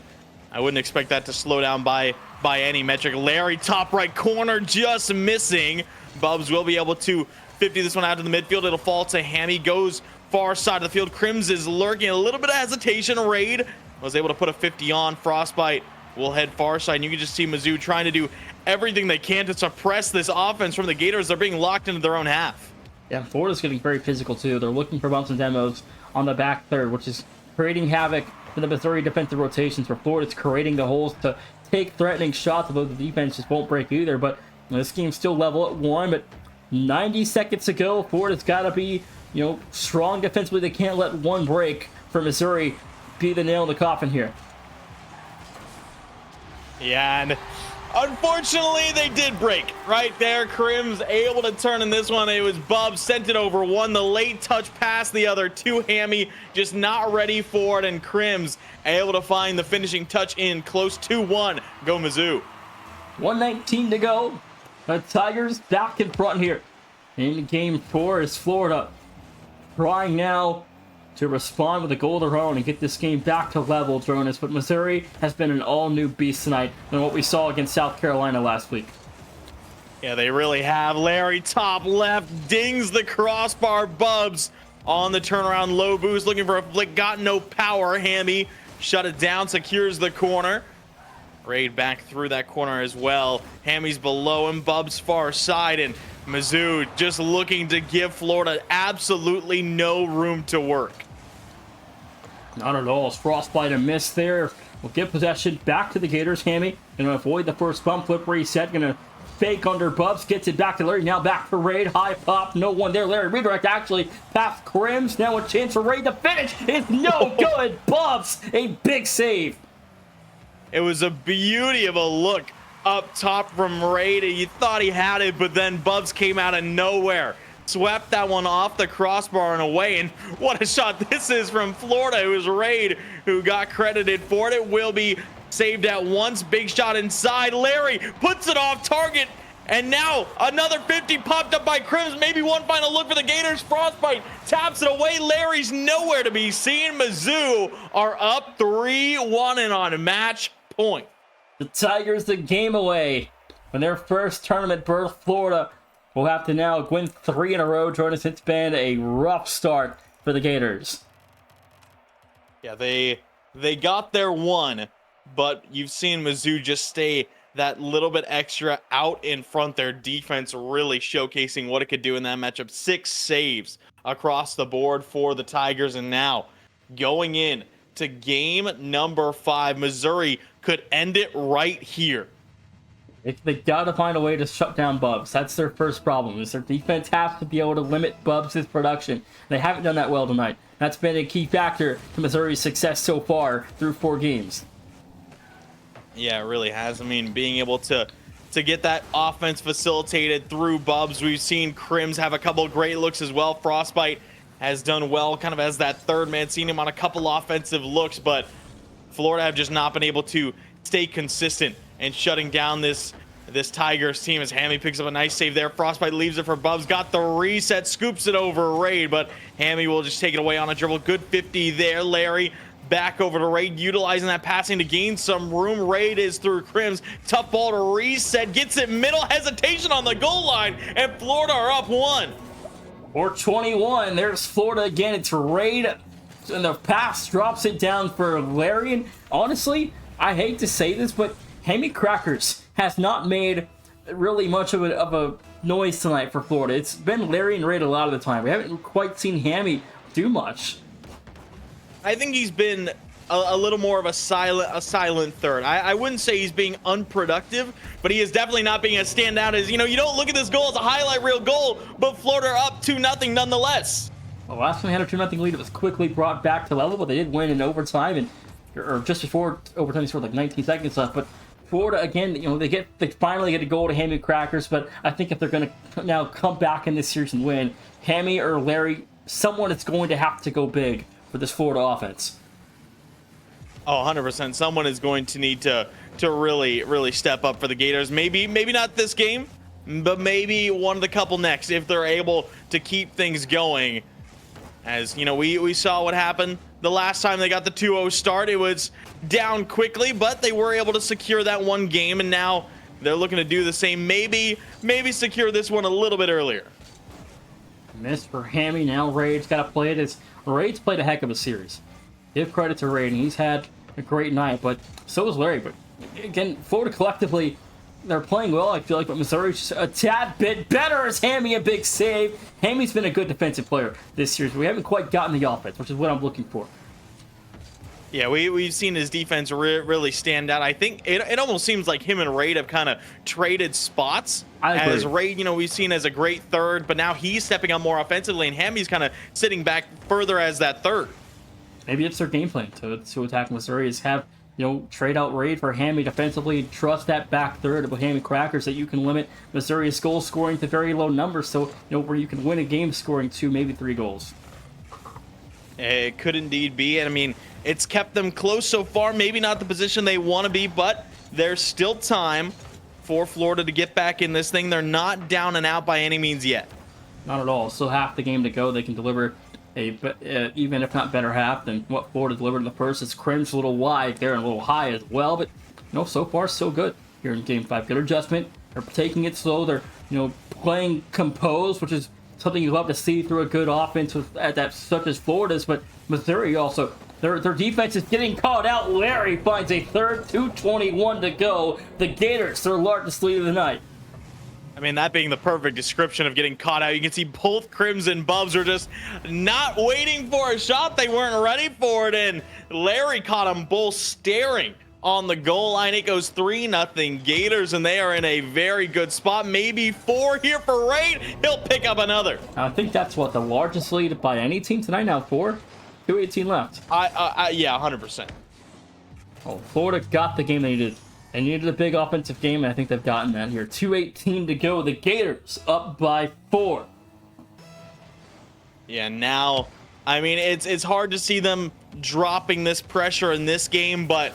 I wouldn't expect that to slow down by any metric. Larry, top right corner, just missing. Bubs will be able to 50 this one out to the midfield. It'll fall to Hammy, goes far side of the field. Crims is lurking, a little bit of hesitation. Raid was able to put a 50 on. Frostbite will head far side, and you can just see Mizzou trying to do everything they can to suppress this offense from the Gators. They're being locked into their own half. Yeah, Florida's getting very physical too. They're looking for bumps and demos on the back third, which is creating havoc for the Missouri defensive rotations, where Florida's creating the holes to take threatening shots, although the defense just won't break either. But this game's still level at 1, but 90 seconds to go. Florida's got to be, strong defensively. They can't let one break for Missouri be the nail in the coffin here. Yeah, and unfortunately, they did break right there. Crims able to turn in this one. It was Bubs, sent it over one. The late touch pass, the other two. Hammy just not ready for it, and Crims able to find the finishing touch in close to 1. Go Mizzou. 1:19 to go. The Tigers back in front here. In game 4 is Florida trying now to respond with a goal of their own and get this game back to level, Jonas. But Missouri has been an all-new beast tonight than what we saw against South Carolina last week. Yeah, they really have. Larry, top left, dings the crossbar. Bubs on the turnaround, low boost, looking for a flick, got no power. Hammy shut it down, secures the corner. Raid back through that corner as well. Hammy's below him, Bubs far side, and Mizzou just looking to give Florida absolutely no room to work. Not at all. It's Frostbite a miss there. We'll get possession back to the Gators. Hammy gonna avoid the first bump, flip reset, gonna fake under Bubs, gets it back to Larry, now back for Raid, high pop, no one there. Larry redirect actually past Crims, now a chance for Raid to finish. It's no good. Bubs, a big save. It was a beauty of a look up top from Raid. You thought he had it, but then Bubs came out of nowhere. Swept that one off the crossbar and away, and what a shot this is from Florida. It was Raid who got credited for it. It will be saved at once. Big shot inside. Larry puts it off target, and now another 50 popped up by Crims. Maybe one final look for the Gators. Frostbite taps it away. Larry's nowhere to be seen. Mizzou are up 3-1 and on match point. The Tigers the game away from their first tournament berth. Florida will have to now win 3 in a row. Jonas, it's been a rough start for the Gators. Yeah, they got their one, but you've seen Mizzou just stay that little bit extra out in front. Their defense really showcasing what it could do in that matchup. 6 saves across the board for the Tigers, and now going in to game number 5, Missouri could end it right here. They got to find a way to shut down Bubs. That's their first problem, is their defense has to be able to limit Bubs' production. They haven't done that well tonight. That's been a key factor to Missouri's success so far through 4 games. Yeah, it really has. I mean, being able to get that offense facilitated through Bubs. We've seen Crims have a couple of great looks as well. Frostbite has done well kind of as that third man, seen him on a couple offensive looks, but Florida have just not been able to stay consistent and shutting down this Tigers team as Hammy picks up a nice save there. Frostbite leaves it for Bubs, got the reset, scoops it over Raid, but Hammy will just take it away on a dribble. Good 50 there. Larry back over to Raid, utilizing that passing to gain some room. Raid is through Crims, tough ball to reset, gets it middle, hesitation on the goal line, and Florida are up 1. Or 21, there's Florida again. It's Raid in the pass, drops it down for Larry, and honestly, I hate to say this, but Hammy Crackers has not made really much of a noise tonight for Florida. It's been Larry and Raid a lot of the time. We haven't quite seen Hammy do much. I think he's been a little more of a silent third. I wouldn't say he's being unproductive, but he is definitely not being as standout as, you don't look at this goal as a highlight reel goal, but Florida are up 2-0 nonetheless. Well, last time they had a 2-0 lead, it was quickly brought back to level, but they did win in overtime, or just before overtime, they scored like 19 seconds left. But Florida, again, they finally get a goal to Hammy Crackers, but I think if they're going to now come back in this series and win, Hammy or Larry, someone is going to have to go big for this Florida offense. Oh, 100%. Someone is going to need to really step up for the Gators. Maybe not this game, but maybe one of the couple next if they're able to keep things going. As, we saw what happened the last time they got the 2-0 start. It was down quickly, but they were able to secure that one game, and now they're looking to do the same. Maybe secure this one a little bit earlier. Miss for Hammy. Now Raid's got to play it. Raid's played a heck of a series. Give credit to Raid, and he's had a great night, but so has Larry. But again, Florida collectively they're playing well, I feel like, but Missouri's just a tad bit better as Hammy a big save. Hammy's been a good defensive player this year, so we haven't quite gotten the offense, which is what I'm looking for. Yeah, we've seen his defense really stand out. I think it almost seems like him and Raid have kind of traded spots. As Raid, we've seen as a great third, but now he's stepping up more offensively, and Hammy's kind of sitting back further as that third. Maybe it's their game plan to attack Missouri is have, trade out Raid for Hammy defensively, trust that back third with Hammy Crackers that you can limit Missouri's goal scoring to very low numbers, so, where you can win a game scoring 2, maybe 3 goals. It could indeed be, and I mean, it's kept them close so far. Maybe not the position they want to be, but there's still time for Florida to get back in this thing. They're not down and out by any means yet. Not at all. Still half the game to go. They can deliver even if not better half than what Florida delivered in the first. It's Crim's a little wide there and a little high as well, but so far so good here in Game 5. Good adjustment. They're taking it slow. They're playing composed, which is something you love to see through a good offense such as Florida's. But Missouri also, their defense is getting caught out. Larry finds a third, 2:21 to go. The Gators, their largest lead of the night. I mean, that being the perfect description of getting caught out. You can see both Crims and Bubs are just not waiting for a shot. They weren't ready for it, and Larry caught them both staring on the goal line. It goes 3-0 Gators, and they are in a very good spot. Maybe 4 here for Raid. He'll pick up another. I think that's the largest lead by any team tonight now. 4, 2:18 left. Yeah, 100%. Oh, Florida got the game they needed. They needed a big offensive game, and I think they've gotten that here. 2:18 to go. The Gators up by 4. Yeah, now, I mean, it's hard to see them dropping this pressure in this game, but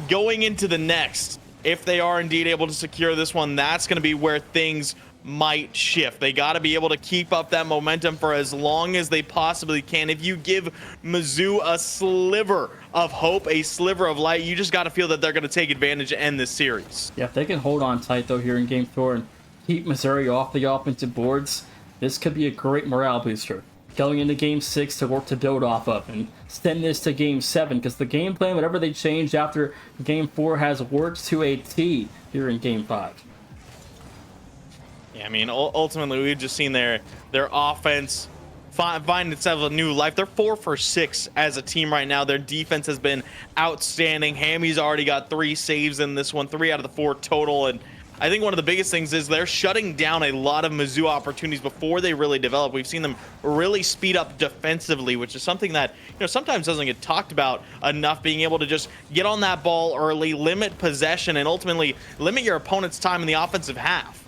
going into the next, if they are indeed able to secure this one, that's going to be where things might shift. They got to be able to keep up that momentum for as long as they possibly can. If you give Mizzou a sliver of hope, a sliver of light, you just got to feel that they're going to take advantage and end this series. Yeah, if they can hold on tight, though, here in Game 4 and keep Missouri off the offensive boards, this could be a great morale booster. Going into Game 6 to work to build off of and send this to Game 7, because the game plan, whatever they changed after Game 4, has worked to a T here in Game 5. Yeah, I mean, ultimately, we've just seen their offense find itself a new life. They're 4 for 6 as a team right now. Their defense has been outstanding. Hammy's already got 3 saves in this one, 3 out of the 4 total. And I think one of the biggest things is they're shutting down a lot of Mizzou opportunities before they really develop. We've seen them really speed up defensively, which is something that sometimes doesn't get talked about enough. Being able to just get on that ball early, limit possession, and ultimately limit your opponent's time in the offensive half.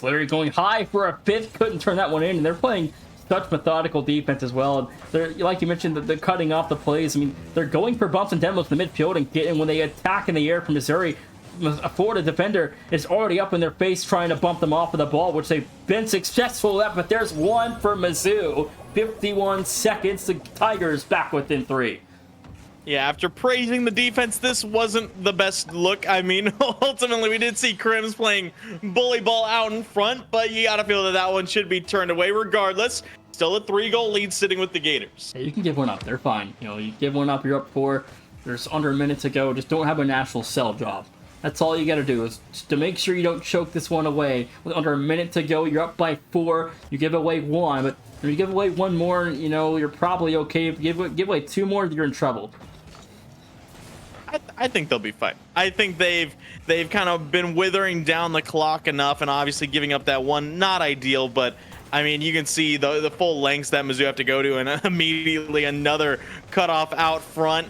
Larry going high for a 5th, couldn't turn that one in, and they're playing such methodical defense as well. And they're, like you mentioned, they're cutting off the plays. I mean, they're going for bumps and demos in the midfield and getting when they attack in the air from Missouri. A Florida defender is already up in their face trying to bump them off of the ball, which they've been successful at, but there's one for Mizzou. 51 seconds, the Tigers back within 3. Yeah, after praising the defense, this wasn't the best look. I mean, ultimately, we did see Crims playing bully ball out in front, but you got to feel that that one should be turned away regardless. Still a 3-goal lead sitting with the Gators. Yeah, you can give one up. They're fine. You give one up, you're up 4. There's under a minute to go. Just don't have a national sell job. That's all you got to do is just to make sure you don't choke this one away. With under a minute to go, you're up by 4. You give away 1, but if you give away 1 more, you're probably okay. If you give away 2 more, you're in trouble. I think they'll be fine. I think they've kind of been withering down the clock enough, and obviously giving up that one, not ideal, but I mean, you can see the full lengths that Mizzou have to go to, and immediately another cutoff out front.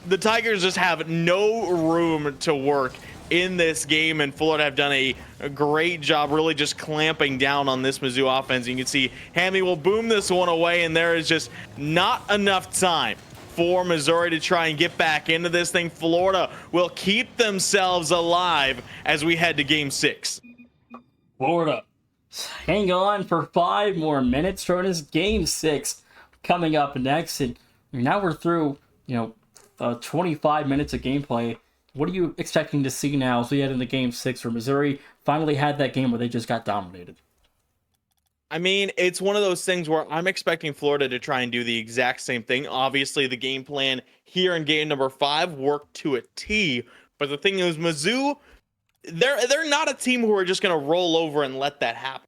The Tigers just have no room to work in this game, and Florida have done a great job really just clamping down on this Mizzou offense. You can see Hammy will boom this one away, and there is just not enough time for Missouri to try and get back into this thing. Florida will keep themselves alive as we head to Game 6. Florida, hang on for 5 more minutes. Turnus, Game 6 coming up next, and now we're through 25 minutes of gameplay. What are you expecting to see now as we head into Game 6 where Missouri finally had that game where they just got dominated? I mean, it's one of those things where I'm expecting Florida to try and do the exact same thing. Obviously, the game plan here in game number 5 worked to a T. But the thing is, Mizzou, they're not a team who are just going to roll over and let that happen.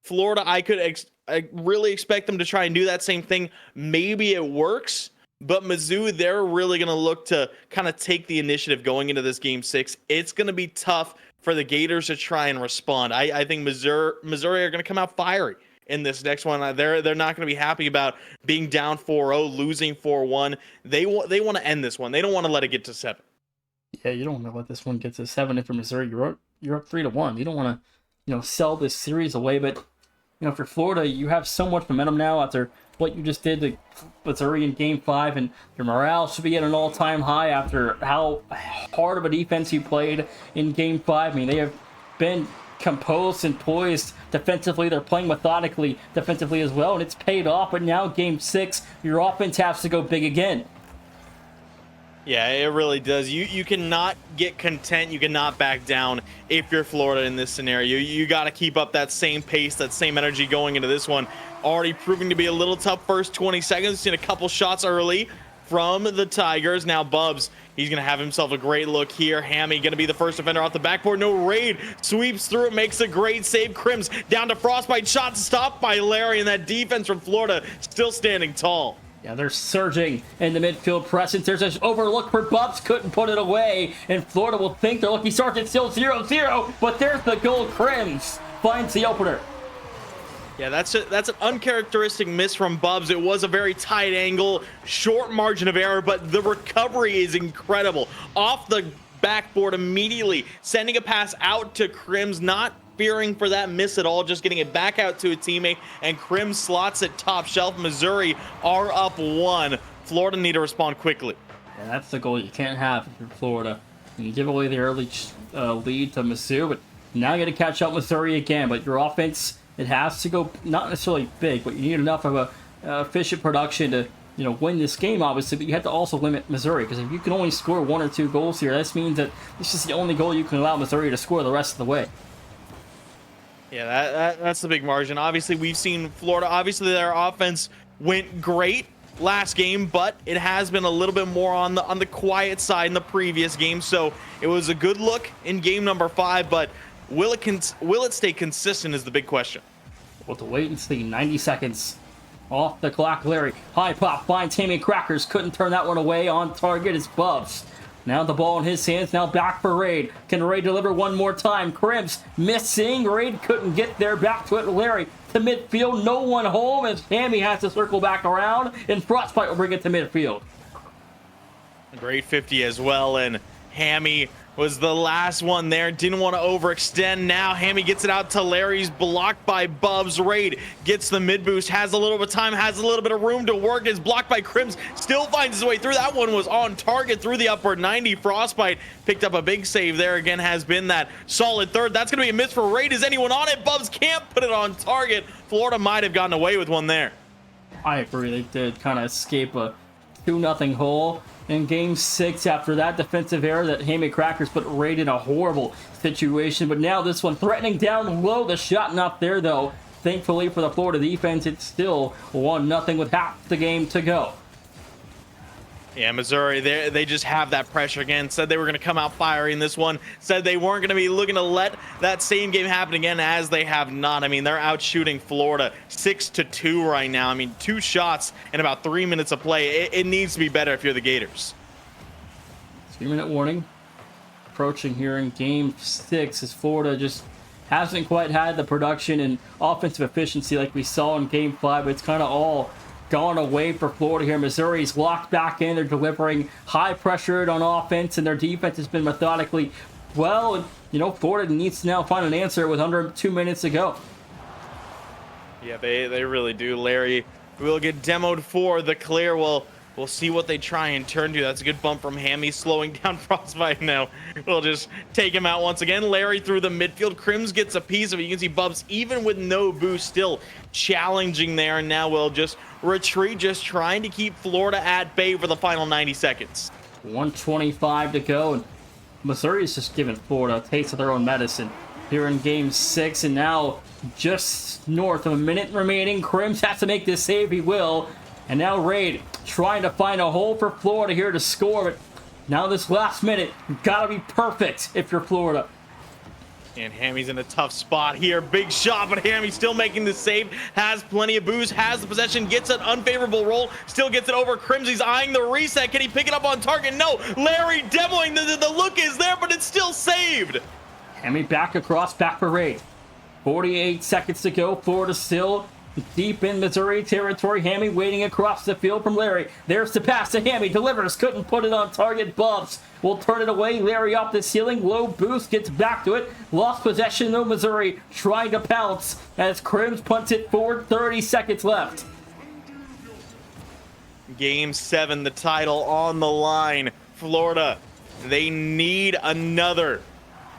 Florida, I really expect them to try and do that same thing. Maybe it works, but Mizzou, they're really going to look to kind of take the initiative going into this game 6. It's going to be tough for the Gators to try and respond. I think Missouri are going to come out fiery in this next one. They're not going to be happy about being down 4-0, losing 4-1. They want to end this one. They don't want to let it get to 7. Yeah, you don't want to let this one get to 7. If for Missouri, you're up 3-1. You don't want to, sell this series away. But for Florida, you have so much momentum now after what you just did to Missouri in Game 5, and your morale should be at an all-time high after how hard of a defense you played in Game 5. I mean, they have been composed and poised defensively. They're playing methodically defensively as well, and it's paid off. But now Game 6, your offense has to go big again. Yeah, it really does. You cannot get content. You cannot back down if you're Florida in this scenario. You got to keep up that same pace, that same energy going into this one. Already proving to be a little tough first 20 seconds. Seen a couple shots early from the Tigers. Now Bubs, he's going to have himself a great look here. Hammy going to be the first defender off the backboard. No raid. Sweeps through it, makes a great save. Crims down to Frostbite. Shot stopped by Larry, and that defense from Florida still standing tall. Yeah, they're surging in the midfield presence. There's an overlook for Bubs, couldn't put it away, and Florida will think their lucky start. It's still 0-0, but there's the goal. Crims finds the opener. Yeah, that's an uncharacteristic miss from Bubs. It was a very tight angle, short margin of error, but the recovery is incredible. Off the backboard immediately, sending a pass out to Crims, not fearing for that miss at all, just getting it back out to a teammate, and Crims slots it top shelf. Missouri are up 1. Florida need to respond quickly. Yeah, that's the goal you can't have if you're Florida. You give away the early lead to Mizzou, but now you got to catch up Missouri again. But your offense, it has to go not necessarily big, but you need enough of a efficient production to win this game, obviously. But you have to also limit Missouri, because if you can only score 1 or 2 goals here, this means that this is the only goal you can allow Missouri to score the rest of the way. Yeah, that's the big margin. Obviously, we've seen Florida. Obviously, their offense went great last game, but it has been a little bit more on the quiet side in the previous game. So it was a good look in game number 5, but will it stay consistent is the big question. We'll have to wait and see. 90 seconds off the clock. Larry, high pop, finds Hammy Crackers. Couldn't turn that one away. On target is Bubs. Now the ball in his hands. Now back for Raid. Can Raid deliver one more time? Crims missing. Raid couldn't get there. Back to it. Larry to midfield. No one home as Hammy has to circle back around. And Frostbite will bring it to midfield. Great 50 as well. And Hammy was the last one there. Didn't want to overextend. Now Hammy gets it out to Larry's, blocked by Bubs. Raid gets the mid boost, has a little bit of time, has a little bit of room to work. Is blocked by Crims, still finds his way through. That one was on target through the upper 90. Frostbite picked up a big save there. Again, has been that solid third. That's going to be a miss for Raid. Is anyone on it? Bubs can't put it on target. Florida might have gotten away with one there. I agree. They did kind of escape a 2-0 hole in game 6 after that defensive error that Hammy Crackers put Raid in a horrible situation. But now this one threatening down low. The shot not there, though. Thankfully for the Florida defense, it's still 1-0 with half the game to go. Yeah, Missouri, they just have that pressure again. Said they were going to come out fiery in this one. Said they weren't going to be looking to let that same game happen again, as they have not. I mean, they're out shooting Florida 6-2 right now. I mean, 2 shots in about 3 minutes of play. It needs to be better if you're the Gators. 3-minute warning. Approaching here in game 6 as Florida just hasn't quite had the production and offensive efficiency like we saw in game 5. But it's kind of all gone away for Florida here. Missouri's locked back in. They're delivering high pressure on offense, and their defense has been methodically well. And, Florida needs to now find an answer with under 2 minutes to go. Yeah, they really do. Larry will get demoed for the clear. We'll see what they try and turn to. That's a good bump from Hammy, slowing down Frostbite now. We'll just take him out once again. Larry through the midfield. Crims gets a piece of it. You can see Bubs, even with no boost, still challenging there. And now we'll just retreat, just trying to keep Florida at bay for the final 90 seconds. 1:25 to go. And Missouri's just giving Florida a taste of their own medicine here in game 6. And now just north of a minute remaining. Crims has to make this save. He will. And now Raid trying to find a hole for Florida here to score. But now this last minute, you've got to be perfect if you're Florida. And Hammy's in a tough spot here. Big shot, but Hammy still making the save. Has plenty of boost, has the possession, gets an unfavorable roll, still gets it over. Crimsy's eyeing the reset. Can he pick it up on target? No. Larry demoing. The look is there, but it's still saved. Hammy back across, back for Raid. 48 seconds to go. Florida still deep in Missouri territory. Hammy waiting across the field from Larry. There's the pass to Hammy. Delivers. Couldn't put it on target. Bumps. Will turn it away. Larry off the ceiling. Low boost. Gets back to it. Lost possession though. Missouri trying to pounce as Crims punts it forward. 30 seconds left. Game 7, the title on the line. Florida, they need another.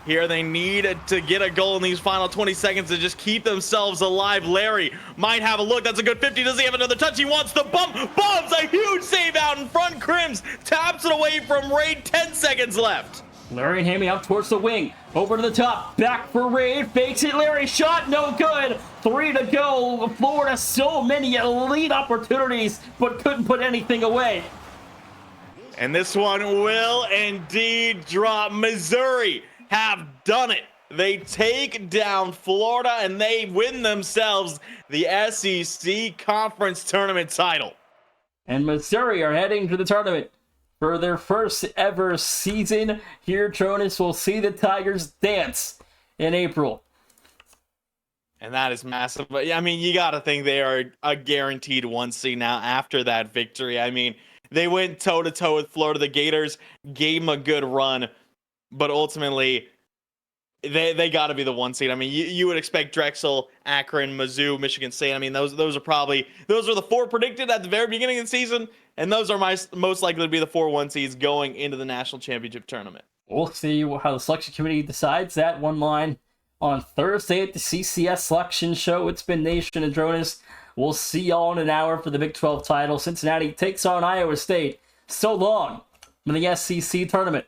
Here they need to get a goal in these final 20 seconds to just keep themselves alive. Larry might have a look. That's a good 50. Does he have another touch? He wants the bump. Bombs a huge save out in front. Crims taps it away from Raid. 10 seconds left. Larry and Hammy out towards the wing. Over to the top. Back for Raid. Fakes it. Larry shot. No good. 3 to go. Florida, so many elite opportunities, but couldn't put anything away. And this one will indeed drop. Missouri have done it. They take down Florida and they win themselves the SEC Conference Tournament title. And Missouri are heading to the tournament for their first ever season. Here, Jonas will see the Tigers dance in April. And that is massive. But I mean, you got to think they are a guaranteed 1 seed now after that victory. I mean, they went toe-to-toe with Florida. The Gators gave them a good run. But ultimately, they got to be the 1 seed. I mean, you would expect Drexel, Akron, Mizzou, Michigan State. I mean, those are the 4 predicted at the very beginning of the season, and those are most likely to be the 4 1 seeds going into the national championship tournament. We'll see how the selection committee decides that. One line on Thursday at the CCS selection show. It's been Nation and Jonas. We'll see y'all in an hour for the Big 12 title. Cincinnati takes on Iowa State. So long from the SEC tournament.